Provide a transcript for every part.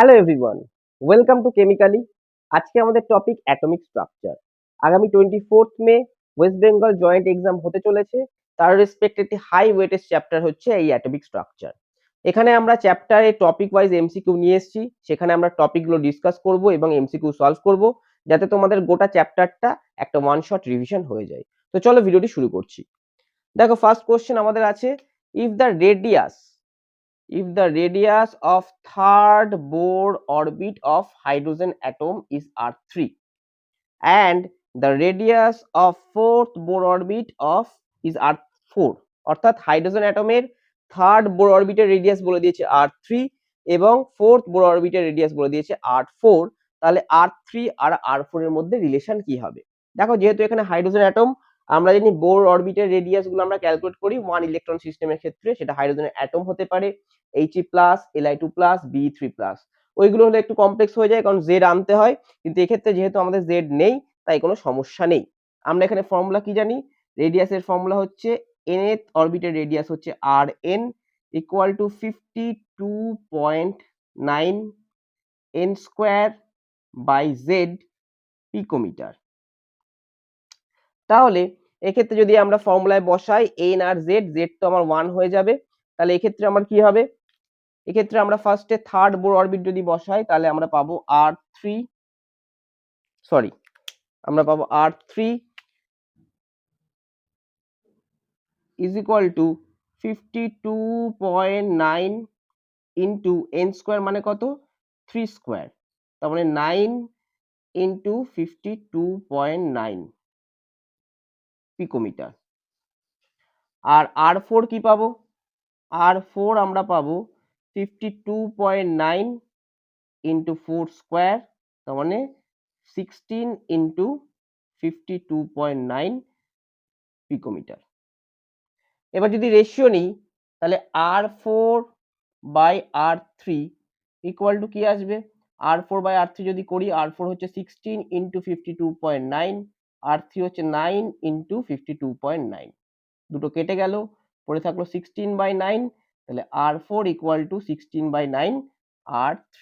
Hello everyone, welcome to chemically. আজকে আমাদের topic atomic structure. আগামী 24 মে ওয়েস্ট বেঙ্গল জয়েন্ট এক্সাম হতে চলেছে। তার রেসপেক্ট একটি হাই ওয়েটেজ চ্যাপ্টার হচ্ছে এই অ্যাটমিক স্ট্রাকচার। এখানে আমরা চ্যাপ্টারে টপিক ওয়াইজ এমসিকিউ নিয়ে এসেছি। সেখানে আমরা টপিকগুলো ডিসকাস করব এবং এমসিকিউ সলভ করব, যাতে তোমাদের গোটা চ্যাপ্টারটা একটা ওয়ান শট রিভিশন হয়ে যায়। তো চলো ভিডিওটি শুরু করছি। দেখো, ফার্স্ট কোশ্চেন আমাদের আছে, if the radius of third Bohr orbit of hydrogen atom is R3 and the radius of fourth Bohr orbit of is R4, অর্থাৎ হাইড্রোজেন অ্যাটমের থার্ড বোর অরবিটের রেডিয়াস বলে দিয়েছে R3 এবং ফোর্থ বোর অরবিটের রেডিয়াস বলে দিয়েছে R4, তাহলে R3 আর R4 এর মধ্যে relation কি হবে? দেখো, যেহেতু এখানে হাইড্রোজেন অ্যাটম, আমরা জানি বোর অরবিটের রেডিয়াস গুলো আমরা ক্যালকুলেট করি ওয়ান ইলেকট্রন সিস্টেমের ক্ষেত্রে, সেটা হাইড্রোজেনের অ্যাটম হতে পারে He+, Li2+, Be3+। ওইগুলো হলে একটু কমপ্লেক্স হয়ে যায়, কারণ জেড আনতে হয়, কিন্তু এক্ষেত্রে যেহেতু আমাদের জেড নেই তাই কোনো সমস্যা নেই। আমরা এখানে ফর্মুলা কি জানি? রেডিয়াসের ফর্মুলা হচ্ছে nth অরবিটের রেডিয়াস হচ্ছে Rn equal to 52.9 n square by Z picometre. তাহলে এক্ষেত্রে যদি আমরা ফর্মুলায় বসাই এন আর জেড, জেড তো আমার 1 হয়ে যাবে, তাহলে এক্ষেত্রে আমার কি হবে? এক্ষেত্রে আমরা ফার্স্টে থার্ড বোর অরবিট যদি বসাই, তাহলে আমরা পাবো R3 is equal to 52.9 into N square মানে কত? 3 স্কোয়ার, তার মানে 9 ইন্টু 52.9 পিকোমিটার। আর R4 কি পাবো? R4 আমরা পাবো 52.9 ইন্টু 4 স্কোয়ার, তার মানে 16 ইন্টু 52.9 পিকোমিটার। এবার যদি রেশিও নিই, তাহলে R4 by R3 equal to কি আসবে? R4 বাই R3 যদি করি, R4 হচ্ছে 16 ইন্টু 52.9, R3 হচ্ছে 9 ইন্টু 52.9, দুটো কেটে গেল, পড়ে থাকলো 16/9, তাহলে R4 ইকুয়াল টু 16/9 R3,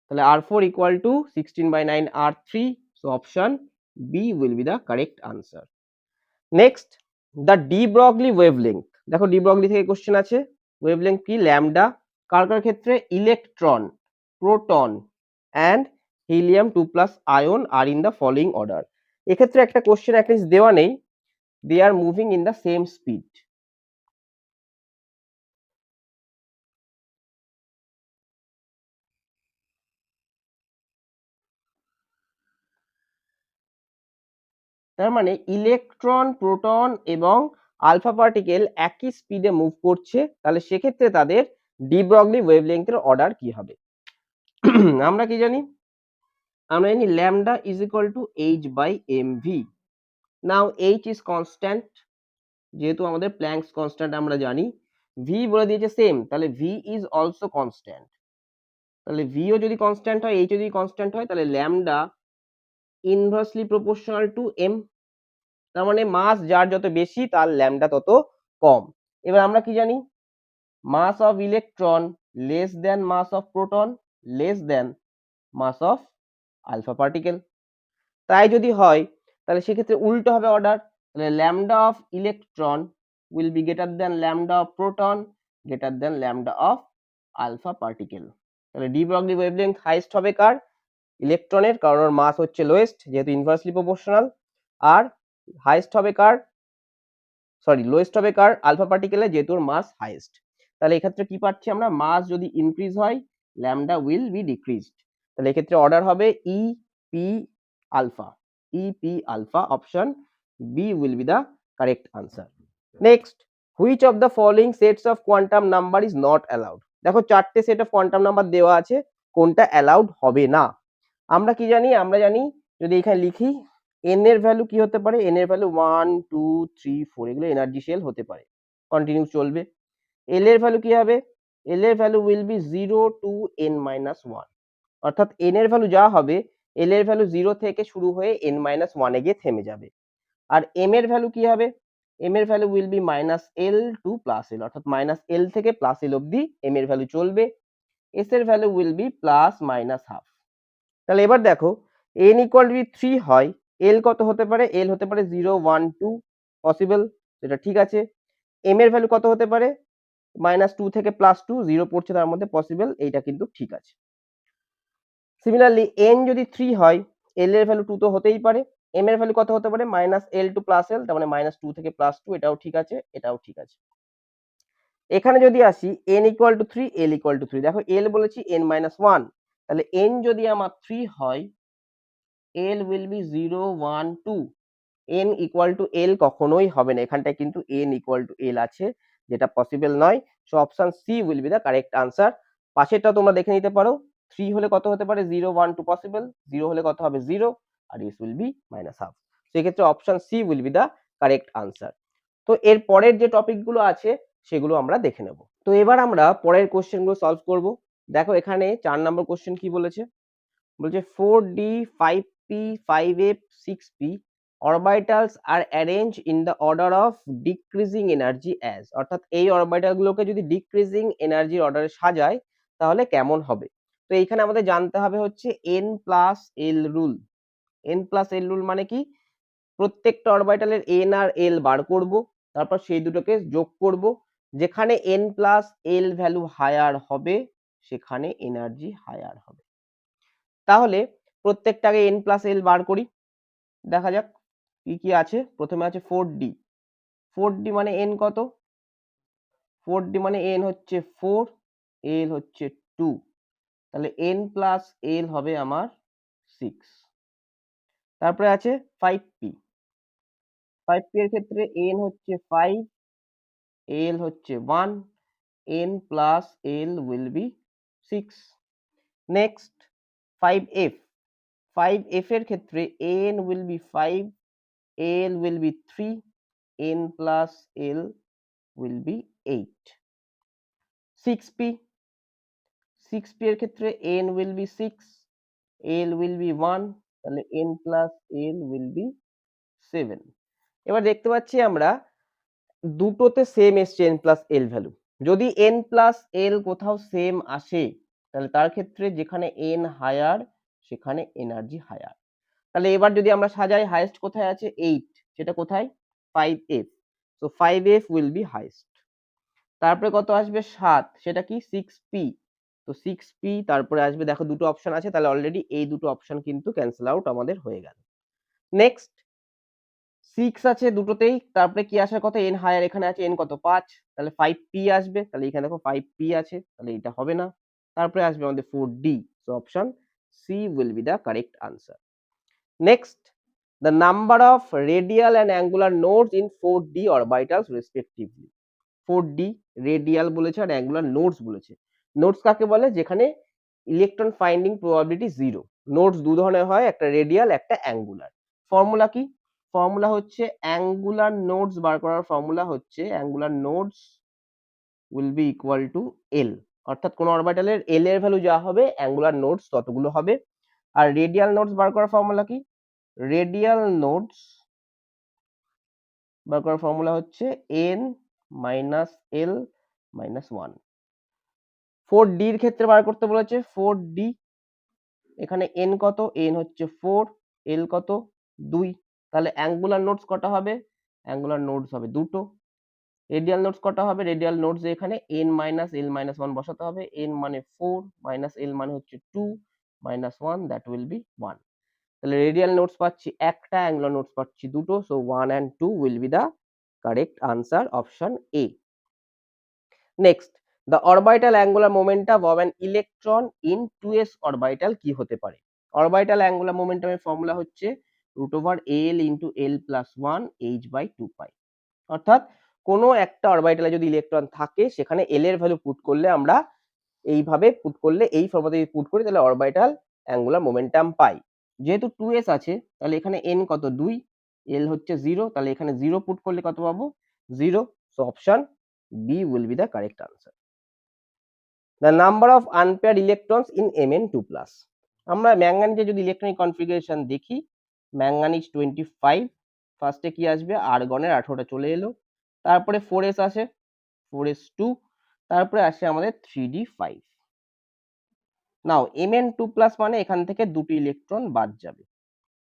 তাহলে R4 equal to 16/9 R3, so option B will be the correct answer. Next, the de Broglie wavelength. দেখো, ডি ব্রগলি থেকে কোশ্চেন আছে, ওয়েভলেংথ কি? ল্যামডা। কার কার ক্ষেত্রে? Electron, proton and helium 2+ ion are in the following order. এক্ষেত্রে একটা question at least দেওয়া নেই, they are moving in the same speed. তার মানে ইলেকট্রন, প্রোটন এবং আলফা পার্টিকেল একই স্পিডে মুভ করছে, তাহলে সেক্ষেত্রে তাদের ডি ব্রগলি ওয়েভলেংথের অর্ডার কি হবে? আমরা কি জানি? আমরা জানি lambda is equal two h/mv। Now h is constant, যেহেতু আমাদের প্ল্যাঙ্কস কনস্ট্যান্ট আমরা জানি, v বলে দিয়েছে সেম, তাহলে v ইজ অলসো কনস্ট্যান্ট। তাহলে v ও যদি কনস্ট্যান্ট হয়, h ও যদি কনস্ট্যান্ট হয়, তাহলে lambda inversely proportional to m। তার মানে মাস যার যত বেশি তার ল্যামডা তত কম। এবার আমরা কি জানি? Mass of electron less than mass of proton less than mass of alpha particle. তাই যদি হয়, তাহলে সেক্ষেত্রে উল্টো হবে অর্ডার, তাহলে lambda of electron will be greater than lambda of proton greater than lambda of alpha particle. তাহলে de Broglie wavelength highest হবে কার? ইলেকট্রনের, কারণ ওর মাস হচ্ছে লোয়েস্ট যেহেতু ইনভার্সলি প্রপোর্শনাল। আর হাইয়েস্ট হবে কার? লোয়েস্ট হবে কার? আলফা পার্টিকেলের, যেহেতু ওর মাস হাইয়েস্ট। তাহলে এক্ষেত্রে কি পাচ্ছি আমরা? মাস যদি ইনক্রিজ হয়, ল্যামডা উইল বি ডিক্রিজড। তাহলে এক্ষেত্রে অর্ডার হবে E P alpha. EP alpha, option B will be the correct answer. Next, which of the following sets of quantum number is not allowed? দেখো, চারটে সেট অফ কোয়ান্টাম নাম্বার দেওয়া আছে, কোনটা allowed হবে না? আমরা কি জানি? আমরা জানি, যদি এখানে লিখি, n এর ভ্যালু কি হতে পারে? n এর ভ্যালু 1 2 3 4, এগুলো এনার্জি শেল হতে পারে, কন্টিনিউ চলবে। l এর ভ্যালু কি হবে? l এর value will be 0 to n-1, অর্থাৎ n এর ভ্যালু যা হবে, l এর ভ্যালু 0 থেকে শুরু হয়ে n-1 এ গিয়ে থেমে যাবে। আর m এর ভ্যালু কি হবে? m এর value will be -l to +l, অর্থাৎ -l থেকে +l অবধি m এর ভ্যালু চলবে। s এর value will be plus minus half. তাহলে এবার দেখো n ইকুয়াল টু 3 হয়, l কত হতে পারে? l হতে পারে 0 1 2 পসিবল, এটা ঠিক আছে। m এর ভ্যালু কত হতে পারে? -2 থেকে +2, 0 পড়ছে তার মধ্যে, পসিবল, এইটা কিন্তু ঠিক আছে। সিমিলারলি n যদি 3 হয়, l এর ভ্যালু 2 তো হতেই পারে। m এর ভ্যালু কত হতে পারে? -l টু +l, তার মানে -2 থেকে +2, এটাও ঠিক আছে, এটাও ঠিক আছে। এখানে যদি আসি n equal to 3, l equal to 3, দেখো l বলেছি n-1, তাহলে n যদি আমার 3 হয়, l will be 0 1 2, n equal to l কখনোই হবে না, এখানটায় কিন্তু n ইকুয়াল টু l আছে, যেটা পসিবল নয়। So option C will be the correct answer. পাশেরটা তোমরা দেখে নিতে পারো, 3 হলে কত হতে পারে? 0 1 2 পসিবল, 0 হলে কত হবে? 0, আর s উইল বি -হাফ। সেক্ষেত্রে option C will be the correct answer. তো এর পরের যে টপিক গুলো আছে সেগুলো আমরা দেখে নেব। তো এবার আমরা পরের কোশ্চেন গুলো সলভ করব। দেখো এখানে 4 নম্বর কোশ্চেন কি বলেছে? বলছে 4d 5p 5f 6p orbitals are arranged in the order of decreasing energy as, অর্থাৎ এই অরবিটাল গুলোকে যদি ডিক্রিজিং এনার্জির অর্ডারে সাজায় তাহলে কেমন হবে? তো এইখানে আমাদের জানতে হবে হচ্ছে n plus L rule. n plus L rule মানে কি? প্রত্যেকটা অরবিটালের n আর l বার করব, তারপর সেই দুটোকে যোগ করব, যেখানে n plus L value higher হবে সেখানে এনার্জি হায়ার হবে। তাহলে প্রত্যেকটাকে n প্লাস এল বার করি, দেখা যাক কি কি আছে। প্রথমে আছে 4d, 4d মানে n কত? 4d মানে n হচ্ছে 4, l হচ্ছে 2, তাহলে n প্লাস l হবে আমার 6। তারপরে আছে 5p, 5p এর ক্ষেত্রে n হচ্ছে 5, l হচ্ছে 1, n plus l will be 6। Next 5f, 5f এর ক্ষেত্রে n will be 5, l will be 3, n plus l will be 8। 6p, 6p এর ক্ষেত্রে n will be 6, l will be 1, তাহলে n plus l will be 7। এবার দেখতে পাচ্ছি আমরা দুটোতে সেম এসছে n plus l ভ্যালু। যদি n plus l কোথাও সেম আসে তাহলে তার ক্ষেত্রে যেখানে n হায়ার সেখানে এনার্জি হায়ার। তাহলে এবার যদি আমরা সাজাই, হাইয়েস্ট কোথায় আছে? 8, সেটা কোথায়? 5f, so 5f will be highest। তারপরে কত আসবে? 7, সেটা কি? 6p, তো 6p তারপরে আসবে, দেখো দুটো অপশন আছে, তাহলে অলরেডি এই দুটো অপশন কিন্তু ক্যান্সেল আউট আমাদের হয়ে গেল। নেক্সট 6 আছে দুটোতেই, তারপরে কি আসার কথা? n হায়ার, এখানে আছে n কত? 5, তাহলে 5p আসবে, তাহলে এখানে দেখো 5p আছে, তাহলে এটা হবে না। তারপরে আসবে আমাদের 4d, so option C will be the correct answer। Next, the number of radial and angular nodes in 4d orbitals respectively। 4d radial বলেছে আর অ্যাঙ্গুলার নোডস বলেছে। নোডস কাকে বলে? যেখানে ইলেকট্রন ফাইন্ডিং প্রবাবিলিটি 0। নোডস দু ধরনের হয়, একটা রেডিয়াল, একটা অ্যাঙ্গুলার। ফর্মুলা কি? ফর্মুলা হচ্ছে অ্যাঙ্গুলার নোডস বার করার ফর্মুলা হচ্ছে angular nodes will be equal to L, অর্থাৎ কোন অরবিটালের এল এর ভ্যালু যা হবে অ্যাঙ্গুলার নোডস ততগুলো হবে। আর রেডিয়াল নোডস বার করার ফর্মুলা কি? রেডিয়াল নোডস বার করার ফর্মুলা হচ্ছে n minus L minus 1। 4d এর ক্ষেত্রে বার করতে বলেছে, 4d এখানে n কত? n হচ্ছে 4, l কত? 2, তাহলে অ্যাঙ্গুলার নোডস কটা হবে? অ্যাঙ্গুলার নোডস হবে দুটো। রেডিয়াল নোডস কটা হবে? রেডিয়াল নোডস এখানে n মাইনাস l মাইনাস 1 বসাতে হবে। n মানে 4 মাইনাস l মানে হচ্ছে 2 মাইনাস 1, দ্যাট উইল বি 1। তাহলে রেডিয়াল নোডস পাচ্ছি একটা, অ্যাঙ্গুলার নোডস পাচ্ছি দুটো, so 1 and 2 will be the correct answer, option A। Next, the orbital angular momentum of an electron in 2s orbital কি হতে পারে? অরবিটাল অ্যাঙ্গুলার মোমেন্টামের ফর্মুলা হচ্ছে √L into L plus 1 h by 2 pi। অর্থাৎ কোনো একটা অরবিটালে যদি ইলেকট্রন থাকে সেখানে L এর ভ্যালু পুট করলে আমরা এইভাবে পুট করলে, এই ফর্মুলাতে পুট করি তাহলে অরবিটাল অ্যাঙ্গুলার মোমেন্টাম পাই। যেহেতু 2s আছে তাহলে এখানে n কত? 2, l হচ্ছে 0, তাহলে এখানে 0 পুট করলে কত পাবো? 0, so option B will be the correct answer। The number of unpaired electrons in Mn2+। আমরা ম্যাঙ্গানিজের যদি ইলেকট্রনিক কনফিগারেশন দেখি, ম্যাঙ্গানিজ 25, ফার্স্টে কি আসবে? আর্গনের 18টা চলে এলো, তারপরে 4s আসে, 4s2, তারপরে আসে আমাদের 3d5। নাও Mn2+ মানে এখান থেকে দুটো ইলেকট্রন বাদ যাবে।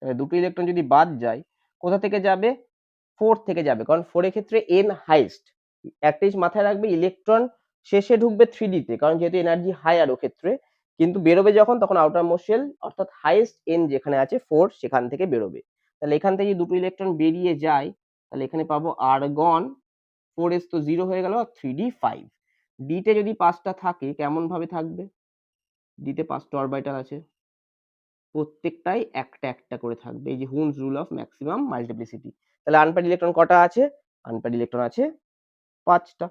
দুটো ইলেকট্রন যদি বাদ যায়, কোথা থেকে যাবে? 4 থেকে যাবে, কারণ 4 এর ক্ষেত্রে n হাইয়েস্ট। একটা জিনিস মাথায় রাখবে, ইলেকট্রন শেষে ঢুকবে 3d তে, কারণ যেহেতু এনার্জি হায়ার ও ক্ষেত্রে, কিন্তু বেরোবে যখন তখন আউটার মোস্ট শেল অর্থাৎ হাইয়েস্ট n যেখানে আছে 4 সেখান থেকে বেরোবে। তাহলে এখান থেকে দুটো ইলেকট্রন বেরিয়ে যায়, তাহলে এখানে পাবো আর্গন, 4s তো 0 হয়ে গেল, 3d 5। d তে যদি 5টা থাকে কেমন ভাবে থাকবে? d তে 5টা অরবিটাল আছে, প্রত্যেকটাই একটা একটা করে থাকবে, এই যে হুমস রুল অফ ম্যাক্সিমাম মাল্টিপ্লিসিটি। তাহলে আনপ্যাড ইলেকট্রন কটা আছে? আনপ্যাড ইলেকট্রন আছে 5টা।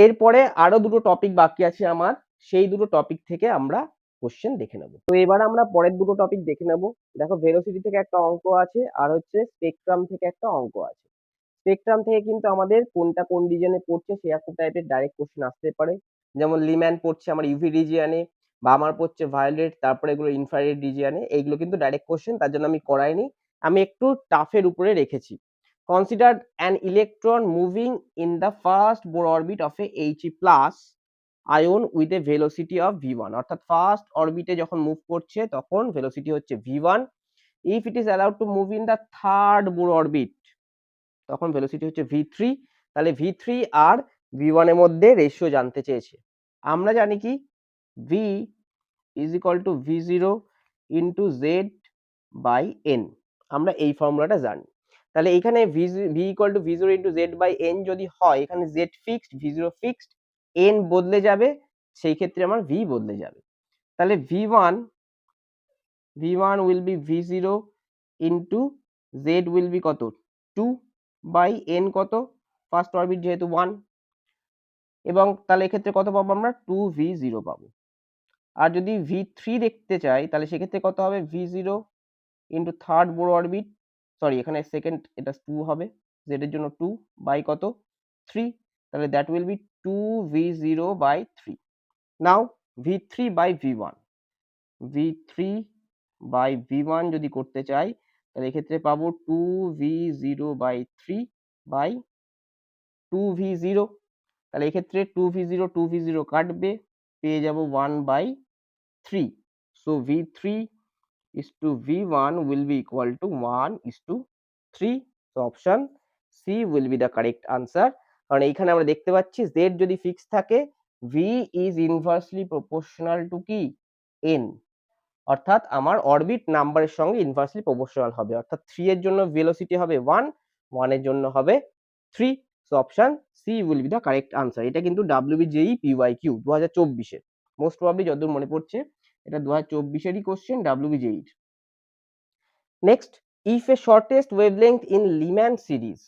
এরপরে আরো দুটো টপিক বাকি আছে আমার, সেই দুটো টপিক থেকে আমরা কোশ্চেন দেখে নেব। তো এবার আমরা পরের দুটো টপিক দেখে নেব। দেখো, ভেলোসিটি থেকে একটা অঙ্ক আছে, আর হচ্ছে স্পেকট্রাম থেকে একটা অঙ্ক আছে। স্পেকট্রাম থেকে কিন্তু আমাদের কোনটা কোন রিজনে পড়ছে সেরকম টাইপের ডাইরেক্ট কোশ্চেন আসতে পারে। যেমন লিম্যান পড়ছে আমার ইউভি রিজিয়নে, বা আমার পড়ছে ভায়োলেট, তারপরে এগুলো ইনফ্রারেড রিজিয়নে, এইগুলো কিন্তু ডাইরেক্ট কোশ্চেন, তার জন্য আমি করাইনি, আমি একটু টাফের উপরে রেখেছি। Consider an electron moving in the first Bohr orbit of a He plus ion with a velocity of v1, অর্থাৎ ফার্স্ট অরবিটে যখন মুভ করছে তখন ভেলোসিটি হচ্ছে v1। If it is allowed to move in the third Bohr orbit, তখন velocity হচ্ছে v3। তাহলে v3 আর v1 এর মধ্যে রেশিও জানতে চেয়েছে। আমরা জানি কি, v is equal to v0 into Z by N, আমরা এই ফর্মুলাটা জানি। তাহলে এখানে v equal to v0 into Z by N যদি হয়, এখানে z fixed, v0 fixed, n বদলে যাবে, সেই ক্ষেত্রে আমার v বদলে যাবে। তাহলে v1 will be v0 into z will be কত? 2 বাই n কত? ফার্স্ট অরবিট যেহেতু 1, এবং তাহলে এক্ষেত্রে কত পাবো আমরা? 2v0 পাবো। আর যদি v3 দেখতে চাই তাহলে সেক্ষেত্রে কত হবে? v0 into third Bohr orbit, sorry এখানে সেকেন্ড, এটা 2 হবে, z এর জন্য 2 বাই কত? 3। তাহলে that will be 2v0 by 3। Now v3 by v1, v3 by v1 যদি করতে চাই তাহলে এক্ষেত্রে পাবো 2v0 বাই 3 বাই 2v0। তাহলে এক্ষেত্রে 2v0 কাটবে, পেয়ে যাব 1 by 3। So v3 is to v1 will be equal to 1:3। so option c will be the correct answer। কারণ এইখানে আমরা দেখতে পাচ্ছি z যদি ফিক্স থাকে, v is inversely proportional to কি? n, অর্থাৎ আমার অরবিট নাম্বারের সঙ্গে ইনভার্সলি প্রপোর্শনাল হবে, অর্থাৎ 3 এর জন্য ভেলোসিটি হবে 1, 1 এর জন্য হবে 3। So option C will be the correct answer. এটা কিন্তু WBJEE PYQ 2024 এর, মোস্ট প্রবাবলি যতদূর মনে পড়ছে এটা 2024 এরই কোশ্চেন WBJEE এর। Next, if a shortest wavelength in Lyman series,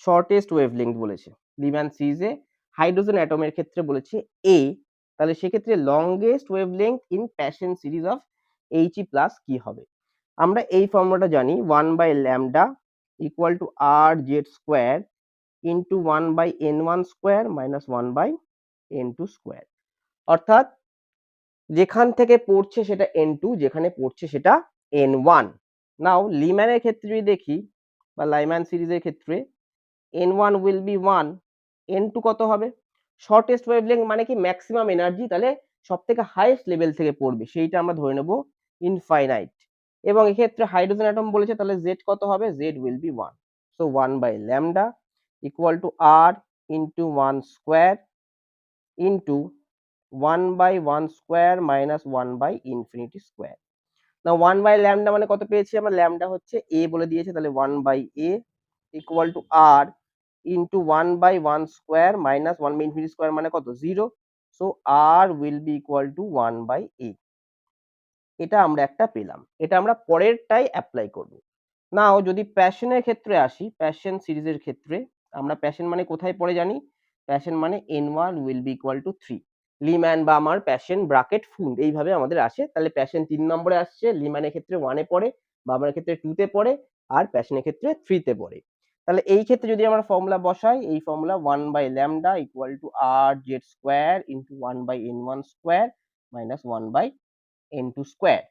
shortest wavelength বলেছে লিম্যান সিরিজে হাইড্রোজেন অ্যাটমের ক্ষেত্রে বলেছে a, তাহলে সেক্ষেত্রে longest wavelength in Paschen series of He plus কি হবে? আমরা এই ফর্মুলাটা জানি, 1 by lambda equal to R Z square into 1 by n1 square minus 1 by n2 square, অর্থাৎ যেখান থেকে পড়ছে সেটা n2, যেখানে পড়ছে সেটা n1। নাও লিম্যানের ক্ষেত্রে যদি দেখি, বা লাইম্যান সিরিজের ক্ষেত্রে n1 will be 1, n2 কত হবে? শর্টেস্ট ওয়েভলেংথ মানে কি ম্যাক্সিমাম এনার্জি, তাহলে সব থেকে হাইয়েস্ট লেভেল থেকে পড়বে, সেইটা আমরা ধরে নেব ইনফাইনাইট। এবং এক্ষেত্রে হাইড্রোজেন অ্যাটম বলেছে, তাহলে z কত হবে? z will be 1। So 1 by lambda equal to r into 1 square into 1 by 1 square minus 1 by infinity square. না 1 বাই ল্যামডা মানে কত পেয়েছি আমরা? ল্যামডা হচ্ছে a বলে দিয়েছে, তাহলে 1 by a equal to r into 1 by 1 square minus 1 by infinity square মানে কত? 0। So r will be equal to 1 by a। এটা আমরা একটা পেলাম, এটা আমরা পরেরটাই অ্যাপ্লাই করব। নাও যদি প্যাশনের ক্ষেত্রে আসি, প্যাশন সিরিজের ক্ষেত্রে আমরা প্যাশন মানে কোথায় পড়ে জানি? প্যাশন মানে n1 will be equal two 3। Leman বা আমার প্যাশন ব্র্যাকেট ফুন্ড এইভাবে আমাদের আসে। তাহলে প্যাশন 3 নম্বরে আসছে, লিম্যানের ক্ষেত্রে 1 এ পড়ে, বা আমার ক্ষেত্রে 2 তে পড়ে, আর প্যাশনের ক্ষেত্রে 3 তে পড়ে। তাহলে এই ক্ষেত্রে যদি আমরা ফর্মুলা বসাই, এই formula 1 by lambda equal to R Z square into 1 by n1 square minus 1 by n2 square.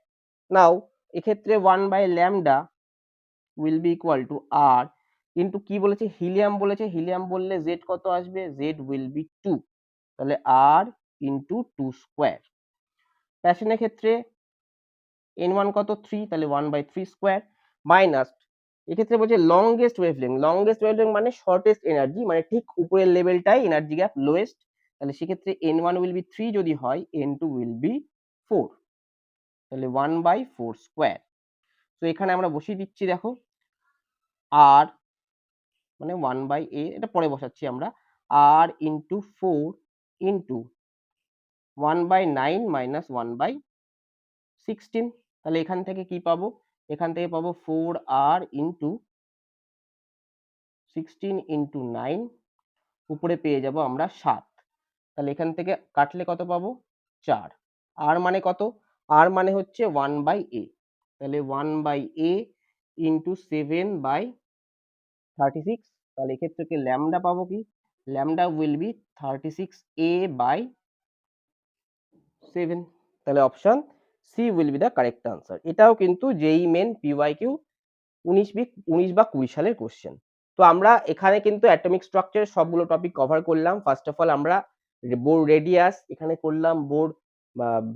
Now এক্ষেত্রে 1 by lambda will be equal to r কিন্তু কি বলেছে? হিলিয়াম বলেছে, হিলিয়াম বললে z কত আসবে? z will be 2, তাহলে r ইন্টু 2 স্কোয়ার। প্যাশনের ক্ষেত্রে n1 কত 3, তাহলে 1/3 স্কোয়ার মাইনাস এক্ষেত্রে বলছে লংগেস্ট ওয়েভলেংথ মানে শর্টেস্ট এনার্জি, মানে ঠিক উপরের লেভেলটাই এনার্জি গ্যাপ লোয়েস্ট, তাহলে সেক্ষেত্রে n1 উইল বি 3 যদি হয়, n2 উইল বি 4, তাহলে 1/4 স্কোয়ার। তো এখানে আমরা বসিয়ে দিচ্ছি, দেখো আর মানে 1/a, এটা পরে বসাচ্ছি আমরা, r ইন্টু 4 ইন্টু 1/9 মাইনাস 1/16, তাহলে এখান থেকে কি পাবো, এখান থেকে পাবো 4r ইন্টু 16 ইন্টু 9, উপরে পেয়ে যাব আমরা 7, তাহলে এখান থেকে কাটলে কত পাবো 4, আর মানে কত, আর মানে হচ্ছে 1/a, তাহলে 1/a ইন্টু 7/36, তাহলে এক্ষেত্রে কি ল্যামডা পাবো, কি ল্যামডা উইল বি 36a/7, তাহলে option C will be the correct answer. এটাও কিন্তু জেই মেন পিওয়াইকিউ 19 বা 20 সালের কোশ্চেন। তো আমরা এখানে কিন্তু অ্যাটমিক স্ট্রাকচারের সবগুলো টপিক কভার করলাম। ফার্স্ট অফ অল আমরা বোর রেডিয়াস, এখানে করলাম বোর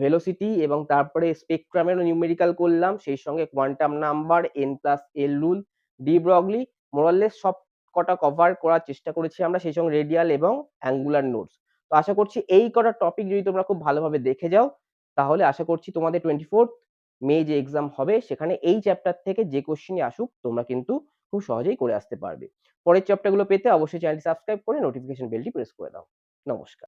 ভেলোসিটি, এবং তারপরে স্পেকট্রামেরও নিউমেরিক্যাল করলাম, সেই সঙ্গে quantum number, n+l rule, de Broglie, মোরাললেস সব কটা কভার করার চেষ্টা করেছি আমরা, সেই সঙ্গে রেডিয়াল এবং অ্যাঙ্গুলার নোটস। তো আশা করছি এই কটা টপিক যদি তোমরা খুব ভালোভাবে দেখে যাও, তাহলে আশা করছি তোমাদের 24 মে যে এক্সাম হবে সেখানে এই চ্যাপ্টার থেকে যে কোশ্চেনই আসুক তোমরা কিন্তু খুব সহজেই করে আসতে পারবে। পরের চ্যাপ্টারগুলো পেতে অবশ্যই চ্যানেলটি সাবস্ক্রাইব করে নোটিফিকেশন বেলটি প্রেস করে দাও। নমস্কার।